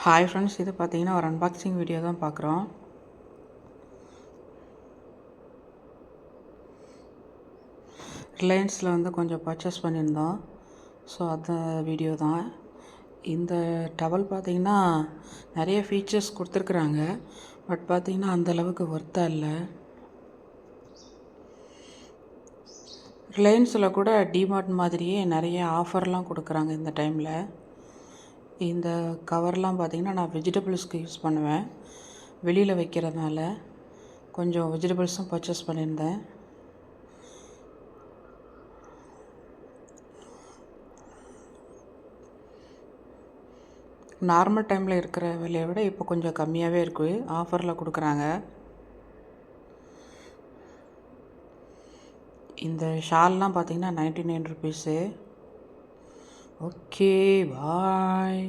Hi friends, இது பார்த்தீங்கன்னா ஒரு அன்பாக்சிங் வீடியோ தான் பார்க்குறோம். ரிலையன்ஸில் வந்து கொஞ்சம் பர்ச்சேஸ் பண்ணியிருந்தோம். ஸோ அந்த வீடியோ தான். இந்த டவல் பார்த்திங்கன்னா நிறைய ஃபீச்சர்ஸ் கொடுத்துருக்குறாங்க. பட் பார்த்திங்கன்னா அந்தளவுக்கு ஒர்த்தாக இல்லை. ரிலையன்ஸில் கூட டிமார்ட் மாதிரியே நிறைய ஆஃபர்லாம் கொடுக்குறாங்க இந்த டைமில். இந்த கவர்லாம் பார்த்திங்கன்னா நான் வெஜிடபிள்ஸ்க்கு யூஸ் பண்ணுவேன். வெளியில் வைக்கிறதுனால கொஞ்சம் வெஜிடபிள்ஸும் பர்ச்சேஸ் பண்ணியிருந்தேன். நார்மல் டைமில் இருக்கிற விலையை விட இப்போ கொஞ்சம் கம்மியாகவே இருக்குது. ஆஃபரில் கொடுக்குறாங்க. இந்த ஷால்லாம் பார்த்திங்கன்னா 99 ருபீஸு. ஓகே, பாய்.